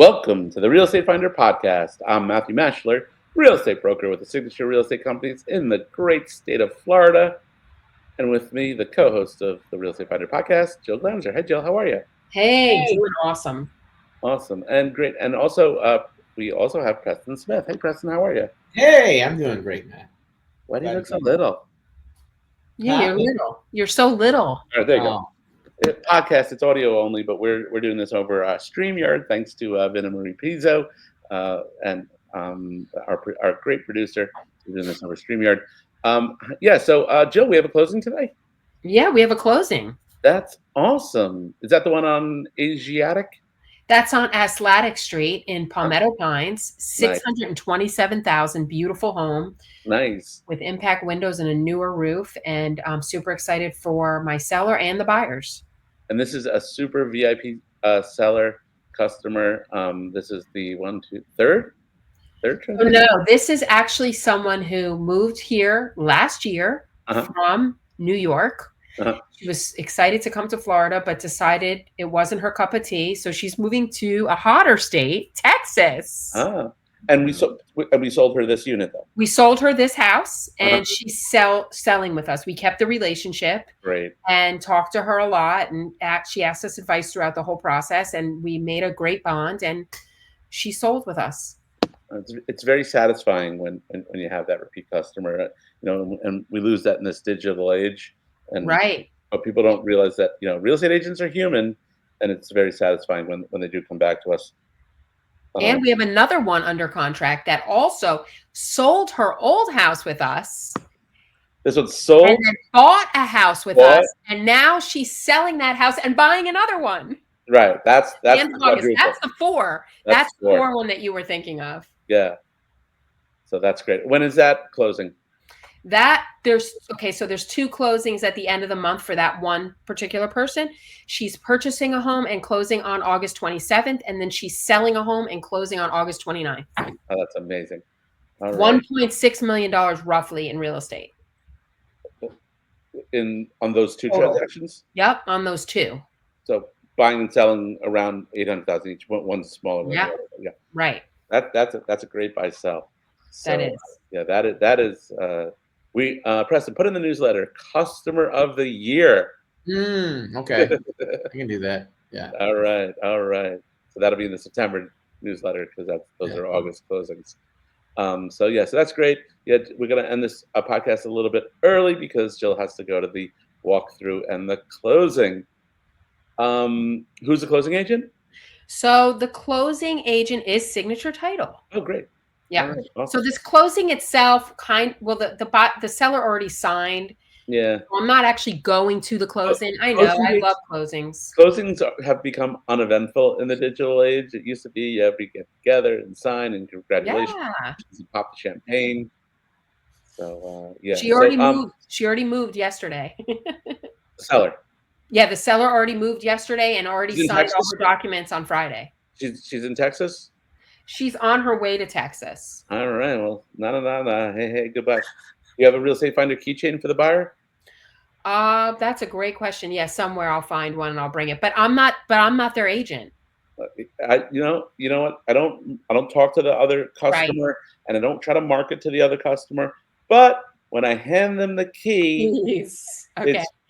Welcome to the Real Estate Finder podcast. I'm Matthew Maschler, real estate broker with the signature real estate companies in the great state of Florida. And with me, the co-host of the Real Estate Finder podcast, Jill Glanzer. Hey, Jill, how are you? Hey, doing awesome. Awesome and great. And also, we also have Preston Smith. Hey, Preston, how are you? Hey, I'm doing great, Matt. Why do you look so little? Yeah, you're little. You're so little. All right, there you go. Podcast, it's audio only, but we're doing this over StreamYard, thanks to Vin and Marie Pizzo and our great producer. We're doing this over StreamYard. So Jill, we have a closing today? Yeah, we have a closing. That's awesome. Is that the one on Asiatic? That's on Aslatic Street in Palmetto Pines. 627,000, beautiful home. Nice. With impact windows and a newer roof. And I'm super excited for my seller and the buyers. And this is a super VIP seller customer. This is the third transaction? No, this is actually someone who moved here last year from New York. She was excited to come to Florida, but decided it wasn't her cup of tea. So she's moving to a hotter state, Texas. And we sold her this unit, though. We sold her this house, and she's selling with us. We kept the relationship, and talked to her a lot, and she asked us advice throughout the whole process, and we made a great bond, and she sold with us. It's very satisfying when you have that repeat customer, and we lose that in this digital age. And but people don't realize that real estate agents are human, and it's very satisfying when they do come back to us. And we have another one under contract that also sold her old house with us. This one's sold and then bought a house with us, and now she's selling that house and buying another one. Right. That's the four. That's the four one that you were thinking of. Yeah. So that's great. When is that closing? There's two closings at the end of the month for that one particular person. She's purchasing a home and closing on August 27th, and then she's selling a home and closing on August 29th. Oh, that's amazing. All right. $1.6 million roughly in real estate. On those two transactions? Yep, on those two. So buying and selling around 800,000 each. One's smaller. Yeah. Right. That's a great buy sell. So, that is. Yeah, that is. Preston, put in the newsletter, Customer of the Year. Okay. I can do that. Yeah. All right. So that'll be in the September newsletter because those are August closings. So that's great. Yeah, we're going to end this podcast a little bit early because Jill has to go to the walkthrough and the closing. Who's the closing agent? So the closing agent is Signature Title. Oh, great. Yeah. Right, awesome. So this closing itself, the seller already signed. Yeah. So I'm not actually going to the closing. I know. I love closings. Closings have become uneventful in the digital age. It used to be we get together and sign and congratulations. Yeah. And pop the champagne. So She already moved. She already moved yesterday. Seller. Yeah, the seller already moved yesterday and already signed all her documents on Friday. She's in Texas? She's on her way to Texas. All right. Well, no. Hey, goodbye. You have a real estate finder keychain for the buyer? That's a great question. Yeah, somewhere I'll find one and I'll bring it. But I'm not their agent. You know what? I don't talk to the other customer, and I don't try to market to the other customer. But when I hand them the key, it's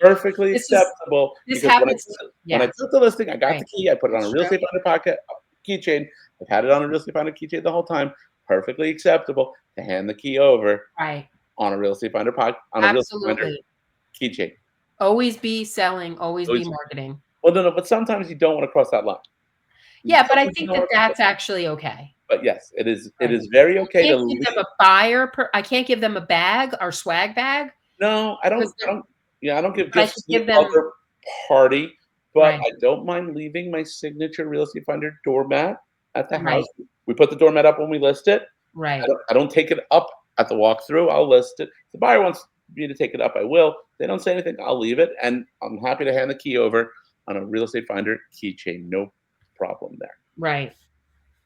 perfectly acceptable. This happens. When I took the listing, I got the key. I put it on a real estate finder pocket keychain. I've had it on a real estate finder keychain the whole time. Perfectly acceptable to hand the key over on a real estate finder on a real estate finder keychain. Always be selling. Always be marketing. Well, no, but sometimes you don't want to cross that line. Yeah, but I think that's actually okay. But yes, it is. It is very okay to give them a buyer. I can't give them a bag or swag bag. No, I don't give gifts to the other party. But I don't mind leaving my signature real estate finder doormat at the house. We put the doormat up when we list it. Right. I don't take it up at the walkthrough. I'll list it. If the buyer wants me to take it up, I will. If they don't say anything, I'll leave it. And I'm happy to hand the key over on a real estate finder keychain. No problem there. Right.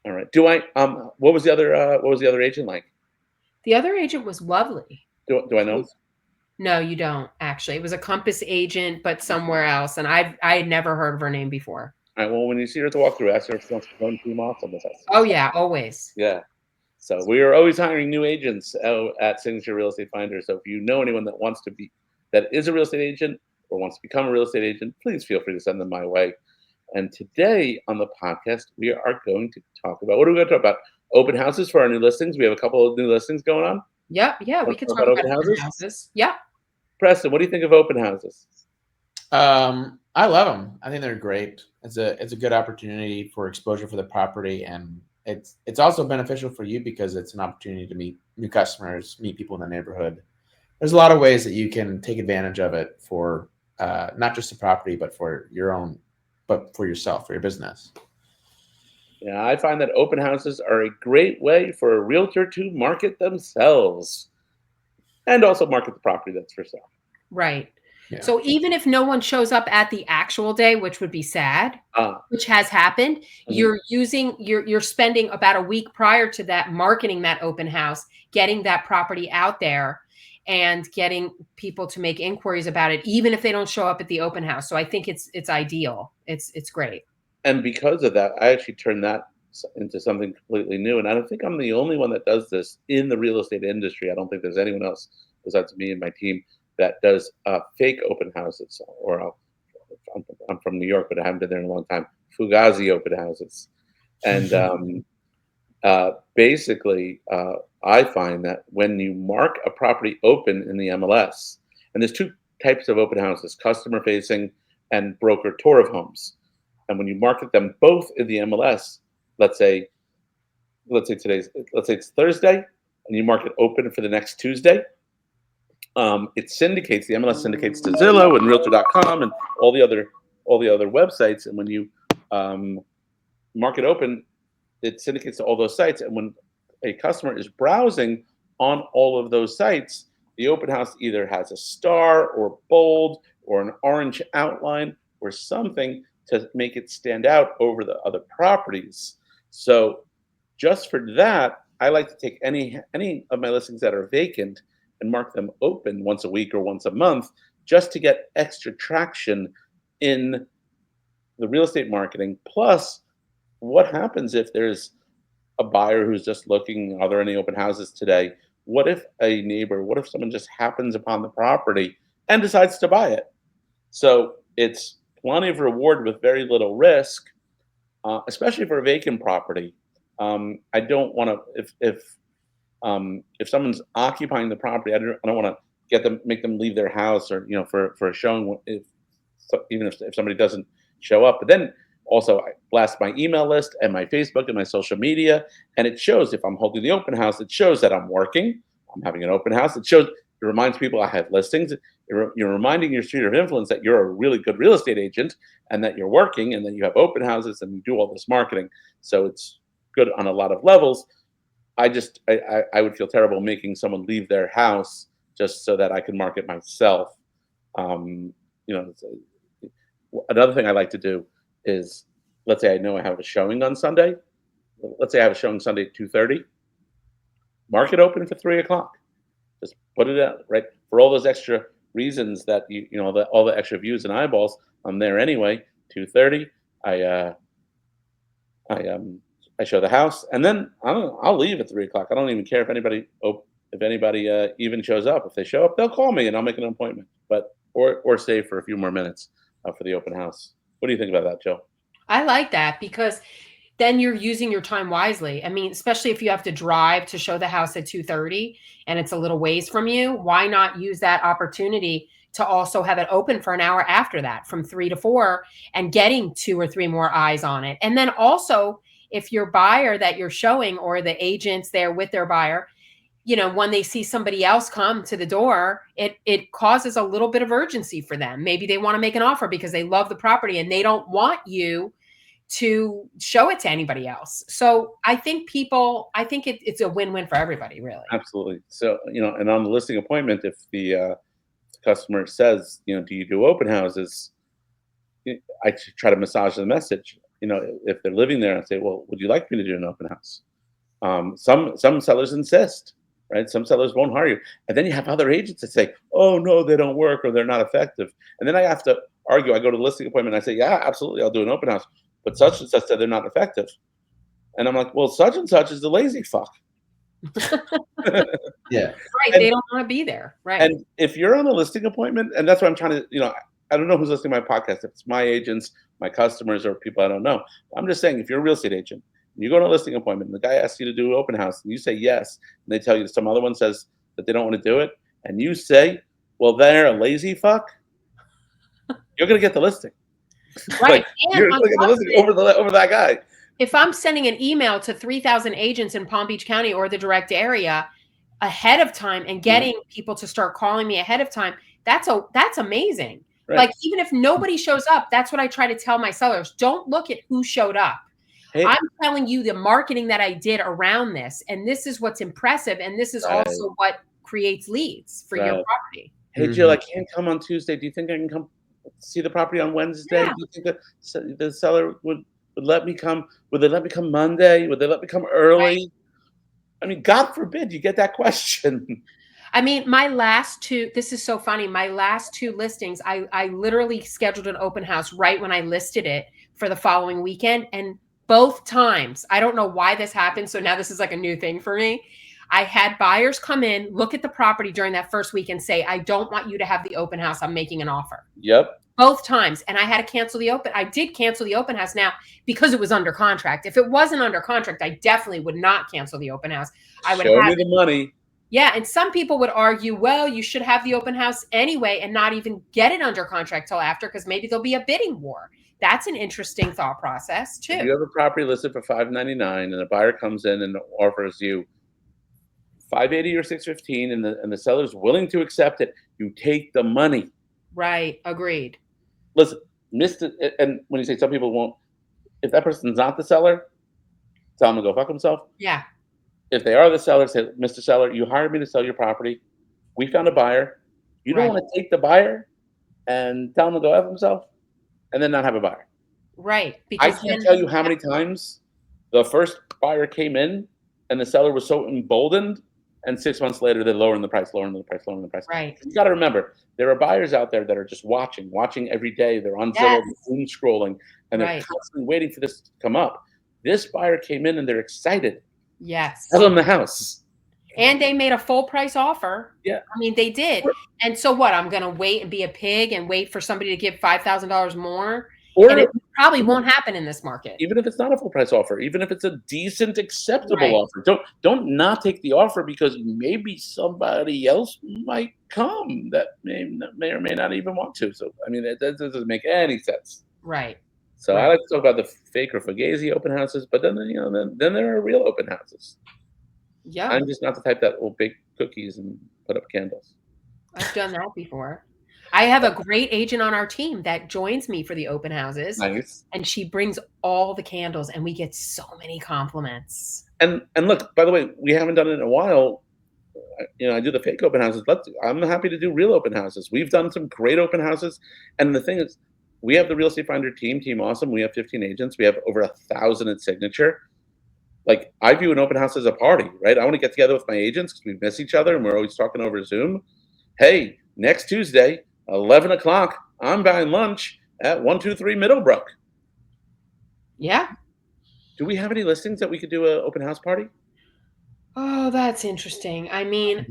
All right. What was the other agent like? The other agent was lovely. Do I know? No, you don't actually. It was a Compass agent, but somewhere else. And I had never heard of her name before. All right. Well, when you see her at the walkthrough, ask her if she wants to phone team off on this. Oh yeah, always. Yeah. So we are always hiring new agents at Signature Real Estate Finder. So if you know anyone that is a real estate agent or wants to become a real estate agent, please feel free to send them my way. And today on the podcast, we are going to talk about, what are we going to talk about? Open houses for our new listings. We have a couple of new listings going on. Yep. Yeah, we could talk about open houses. Yep. Preston, what do you think of open houses? I love them. I think they're great. It's a good opportunity for exposure for the property, and it's also beneficial for you because it's an opportunity to meet new customers, meet people in the neighborhood. There's a lot of ways that you can take advantage of it for not just the property, but for yourself, for your business. Yeah, I find that open houses are a great way for a realtor to market themselves and also market the property that's for sale. Right. Yeah. So even if no one shows up at the actual day, which would be sad, which has happened, you're spending about a week prior to that marketing that open house, getting that property out there and getting people to make inquiries about it, even if they don't show up at the open house. So I think it's ideal. It's great. And because of that, I actually turned that into something completely new. And I don't think I'm the only one that does this in the real estate industry. I don't think there's anyone else besides me and my team that does fake open houses, or I'm from New York, but I haven't been there in a long time. Fugazi open houses, and basically, I find that when you mark a property open in the MLS, and there's two types of open houses: customer facing and broker tour of homes. And when you market them both in the MLS, let's say it's Thursday, and you mark it open for the next Tuesday. It syndicates, the MLS syndicates to Zillow and Realtor.com and all the other websites. And when you mark it open, it syndicates to all those sites. And when a customer is browsing on all of those sites, the open house either has a star or bold or an orange outline or something to make it stand out over the other properties. So just for that, I like to take any of my listings that are vacant and mark them open once a week or once a month, just to get extra traction in the real estate marketing. Plus, what happens if there's a buyer who's just looking, are there any open houses today? What if someone just happens upon the property and decides to buy it? So it's plenty of reward with very little risk, especially for a vacant property. I don't want to, if someone's occupying the property, I don't want to make them leave their house, or for a showing, even if somebody doesn't show up. But then also I blast my email list and my Facebook and my social media, and it shows if I'm holding the open house. It shows that I'm working. I'm having an open house. It reminds people I have listings. You're reminding your sphere of influence that you're a really good real estate agent and that you're working and that you have open houses and you do all this marketing. So it's good on a lot of levels. I would feel terrible making someone leave their house just so that I can market myself. Another thing I like to do is, let's say I know I have a showing on Sunday. Let's say I have a showing Sunday at 2:30. Market open for 3:00. Just put it out, right? For all those extra reasons that all the extra views and eyeballs, I'm there anyway. 2:30. I show the house, and then I'll leave at 3:00. I don't even care if anybody even shows up. If they show up, they'll call me and I'll make an appointment. But or stay for a few more minutes for the open house. What do you think about that, Jill? I like that, because then you're using your time wisely. I mean, especially if you have to drive to show the house at 2:30 and it's a little ways from you, why not use that opportunity to also have it open for an hour after that, from 3 to 4, and getting 2 or 3 more eyes on it. And then also, if your buyer that you're showing, or the agents there with their buyer, when they see somebody else come to the door, it causes a little bit of urgency for them. Maybe they want to make an offer because they love the property and they don't want you to show it to anybody else. So I think it's a win-win for everybody, really. Absolutely. So, and on the listing appointment, if the customer says, do you do open houses? I try to massage the message. If they're living there, I say, well, would you like me to do an open house? Some sellers insist, right? Some sellers won't hire you. And then you have other agents that say, oh, no, they don't work, or they're not effective. And then I have to argue. I go to the listing appointment. I say, yeah, absolutely, I'll do an open house. but such and such said they're not effective. And I'm like, well, such and such is the lazy fuck. Yeah. Right. They don't want to be there. Right. And if you're on a listing appointment, and that's what I'm trying to, I don't know who's listening to my podcast. If it's my agents, my customers, or people I don't know. I'm just saying, if you're a real estate agent, and you go on a listing appointment, and the guy asks you to do an open house, and you say yes, and they tell you some other one says that they don't want to do it, and you say, well, they're a lazy fuck, you're going to get the listing. Right. You're going to get the listing over that guy. If I'm sending an email to 3,000 agents in Palm Beach County or the direct area ahead of time and getting people to start calling me ahead of time, that's amazing. Right. Like, even if nobody shows up, that's what I try to tell my sellers. Don't look at who showed up. Hey, I'm telling you the marketing that I did around this, and this is what's impressive, and this is also what creates leads for your property. Hey, Jill, I can't come on Tuesday. Do you think I can come see the property on Wednesday? Yeah. Do you think the seller would let me come? Would they let me come Monday? Would they let me come early? Right. I mean, God forbid you get that question. I mean, my last two, this is so funny. My last two listings, I literally scheduled an open house right when I listed it for the following weekend. And both times, I don't know why this happened. So now this is like a new thing for me. I had buyers come in, look at the property during that first week and say, I don't want you to have the open house. I'm making an offer. Yep. Both times. And I had to cancel the open. I did cancel the open house now because it was under contract. If it wasn't under contract, I definitely would not cancel the open house. I would show me the money. Yeah. And some people would argue, well, you should have the open house anyway and not even get it under contract till after, because maybe there'll be a bidding war. That's an interesting thought process too. If you have a property listed for $599 and a buyer comes in and offers you $580 or $615 and the seller's willing to accept it, you take the money. Right. Agreed. Listen, and when you say some people won't, if that person's not the seller, tell them to go fuck himself. Yeah. If they are the seller, say, Mr. Seller, you hired me to sell your property. We found a buyer. You don't want to take the buyer and tell him to go F himself and then not have a buyer. Right. Because I can't tell you how many times the first buyer came in and the seller was so emboldened, and 6 months later they're lowering the price. Right. You got to remember, there are buyers out there that are just watching every day. They're on Zillow, doom scrolling, and they're constantly waiting for this to come up. This buyer came in and they're excited. Yes. Sell them the house. And they made a full price offer. Yeah. I mean, they did. And so what? I'm going to wait and be a pig and wait for somebody to give $5,000 more? And it probably won't happen in this market. Even if it's not a full price offer, even if it's a decent, acceptable offer, don't not take the offer, because maybe somebody else might come that may or may not even want to. So, I mean, that doesn't make any sense. Right. So I like to talk about the fake or fugazi open houses, but then then there are real open houses. Yeah. I'm just not the type that will bake cookies and put up candles. I've done that before. I have a great agent on our team that joins me for the open houses. Nice. And she brings all the candles and we get so many compliments. And look, by the way, we haven't done it in a while. I do the fake open houses. I'm happy to do real open houses. We've done some great open houses. And the thing is, we have the Real Estate Finder team awesome. We have 15 agents. We have over 1,000 at signature. Like, I view an open house as a party, right? I want to get together with my agents because we miss each other and we're always talking over Zoom. Hey, next Tuesday, 11 o'clock, I'm buying lunch at 123 Middlebrook. Yeah. Do we have any listings that we could do an open house party? Oh, that's interesting. I mean,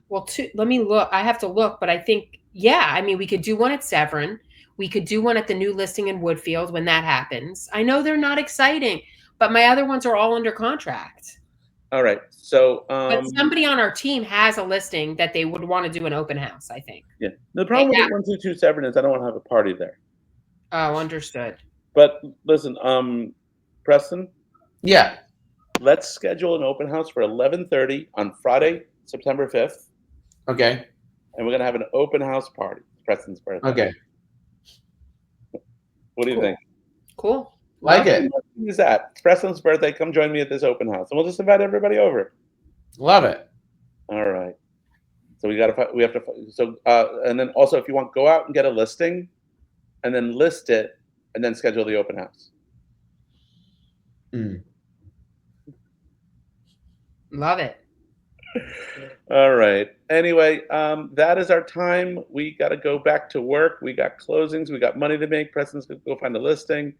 well, let me look. I have to look, but I think, we could do one at Severn. We could do one at the new listing in Woodfield when that happens. I know they're not exciting, but my other ones are all under contract. All right. So, but somebody on our team has a listing that they would want to do an open house, I think. Yeah. The problem with 122 Severn is I don't want to have a party there. Oh, understood. But listen, Preston. Yeah. Let's schedule an open house for 11:30 on Friday, September 5th. Okay. And we're gonna have an open house party. It's Preston's birthday. Okay. What do you think? Cool. Like it. Use that. It's Preston's birthday. Come join me at this open house, and we'll just invite everybody over. Love it. All right. So we have to. So and then also, if you want, go out and get a listing, and then list it, and then schedule the open house. Love it. All right. Anyway, that is our time. We got to go back to work. We got closings. We got money to make. Preston's going to go find a listing.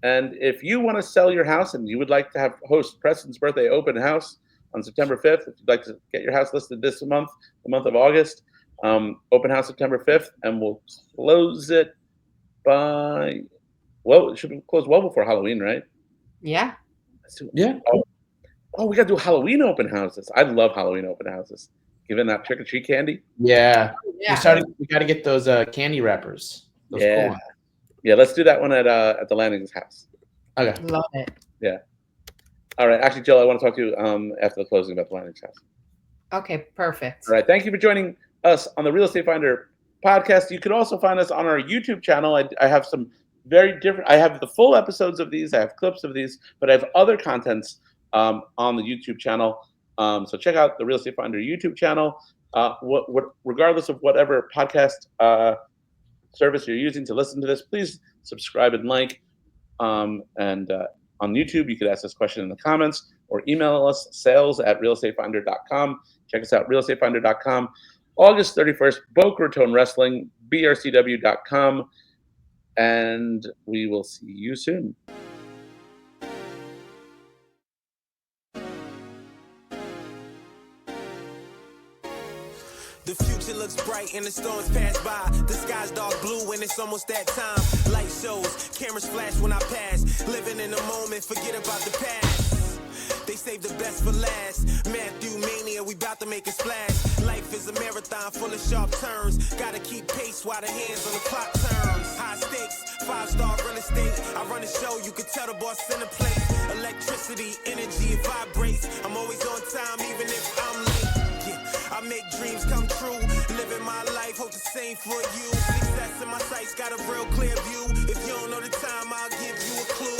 And if you want to sell your house and you would like to host Preston's birthday open house on September 5th, if you'd like to get your house listed this month, the month of August, open house September 5th, and we'll close it by, well, it should be closed well before Halloween, right? Yeah. Yeah. Oh, we got to do Halloween open houses. I love Halloween open houses. Giving that trick-or-treat candy. Yeah. Yeah. We got to get those candy wrappers. Those Yeah. cool ones. Yeah, let's do that one at the Lanning's house. Okay. Love it. Yeah. All right. Actually, Jill, I want to talk to you after the closing about the Lanning's house. Okay, perfect. All right. Thank you for joining us on the Real Estate Finder podcast. You can also find us on our YouTube channel. I have some very different. I have the full episodes of these. I have clips of these, but I have other contents on the YouTube channel. So check out the Real Estate Finder YouTube channel. Regardless of whatever podcast service you're using to listen to this, please subscribe and like. And on YouTube, you could ask us a question in the comments or email us sales@realestatefinder.com. Check us out, realestatefinder.com. August 31st, Boca Raton Wrestling, brcw.com. And we will see you soon. The future looks bright and the storms pass by. The sky's dark blue and it's almost that time. Light shows, cameras flash when I pass. Living in the moment, forget about the past. They save the best for last. Matthew Mania, we about to make a splash. Life is a marathon full of sharp turns. Gotta keep pace while the hands on the clock turns. High stakes, 5-star real estate. I run a show, you can tell the boss in the place. Electricity, energy, it vibrates. I'm always on time even if I'm late. I make dreams come true, living my life, hope the same for you. Success in my sights, got a real clear view. If you don't know the time, I'll give you a clue.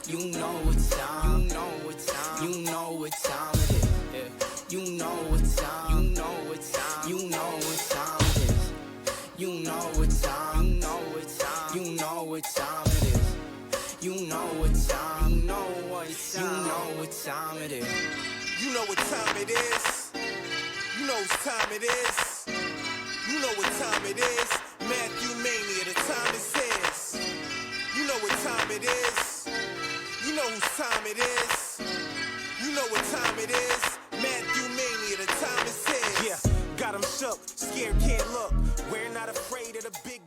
You know what time, you know what time, you know what time it is. Yeah. You know what time, you know what time, you know what time it is. You know what time, you know what time, you know what time it is. You know what time, you know what time, you know what time it is. You know what time it is. You know whose time it is. You know what time it is. Matthew Mania, the time is his. You know what time it is. You know whose time it is. You know what time it is. Matthew Mania, the time is his. Yeah, got him shook, scared, can't look. We're not afraid of the big